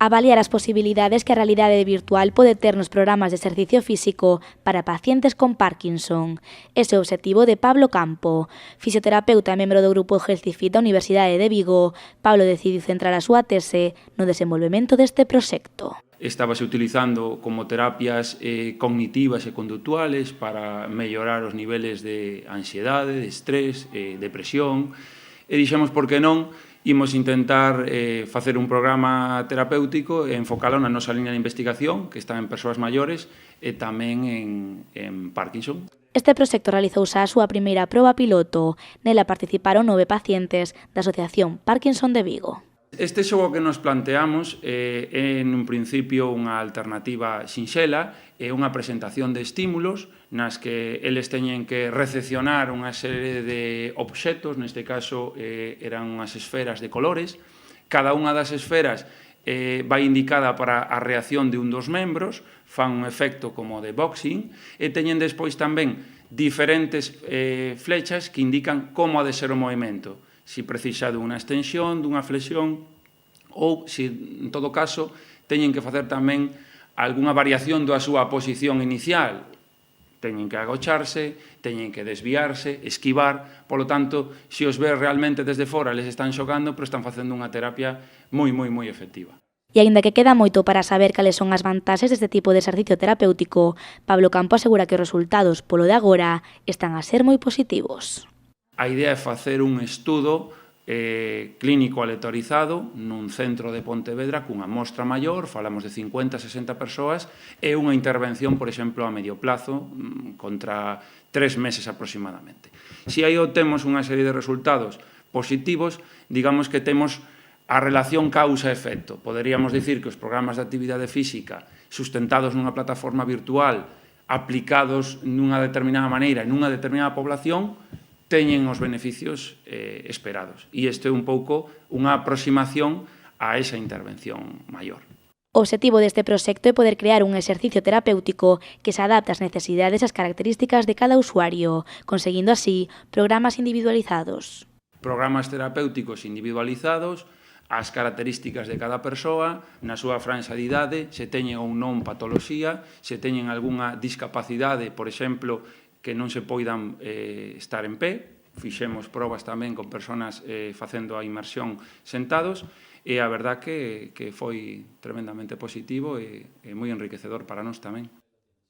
avaliar as posibilidades que a realidade virtual pode ter nos programas de exercicio físico para pacientes con Parkinson. Ese é o obxectivo de Pablo Campo. Fisioterapeuta e membro do grupo Healthy Fit da Universidade de Vigo, Pablo decidiu centrar a súa tese no desenvolvemento deste proxecto. Estábase utilizando como terapias cognitivas e conductuales para mellorar os niveles de ansiedade, de estrés, depresión, e dixemos por que non imos intentar facer un programa terapéutico e enfocalo na nosa liña de investigación, que está en persoas maiores e tamén en Parkinson. Este proxecto realizouse a súa primeira proba piloto. Nela participaron 9 pacientes da Asociación Parkinson de Vigo. Este xogo que nos planteamos é, en un principio, unha alternativa sinxela, é unha presentación de estímulos nas que eles teñen que recepcionar unha serie de obxetos, neste caso eran unhas esferas de colores. Cada unha das esferas vai indicada para a reacción de un dos membros, fan un efecto como de boxing, e teñen despois tamén diferentes flechas que indican como ha de ser o movimento. Si precisa dunha extensión, dunha flexión, ou, se en todo caso, teñen que facer tamén algunha variación da súa posición inicial. Teñen que agocharse, teñen que desviarse, esquivar, polo tanto, se os ves realmente desde fora, les están xogando, pero están facendo unha terapia moi efectiva. E aínda que queda moito para saber cales son as vantaxes deste tipo de exercicio terapéutico, Pablo Campo asegura que os resultados, polo de agora, están a ser moi positivos. A idea é facer un estudo clínico aleatorizado nun centro de Pontevedra cunha mostra maior, falamos de 50-60 persoas, e unha intervención, por exemplo, a medio plazo, contra 3 meses aproximadamente. Se aí obtemos unha serie de resultados positivos, digamos que temos a relación causa-efecto. Poderíamos dicir que os programas de actividade física sustentados nunha plataforma virtual, aplicados nunha determinada maneira, nunha determinada población, teñen os beneficios esperados. E isto é un pouco unha aproximación a esa intervención maior. O obxectivo deste proxecto é poder crear un exercicio terapéutico que se adapte ás necesidades e ás características de cada usuario, conseguindo así programas individualizados. Programas terapéuticos individualizados ás características de cada persoa, na súa franxa de idade, se teñen ou non patoloxía, se teñen algunha discapacidade, por exemplo, que non se poidan estar en pé. Fixemos probas tamén con persoas facendo a inmersión sentados, e a verdad que foi tremendamente positivo e moi enriquecedor para nós tamén.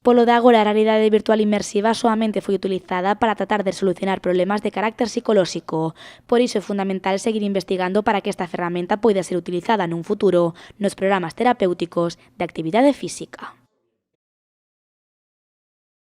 Polo de agora, a realidade virtual inmersiva soamente foi utilizada para tratar de solucionar problemas de carácter psicolóxico. Por iso é fundamental seguir investigando para que esta ferramenta poida ser utilizada nun futuro nos programas terapéuticos de actividade física.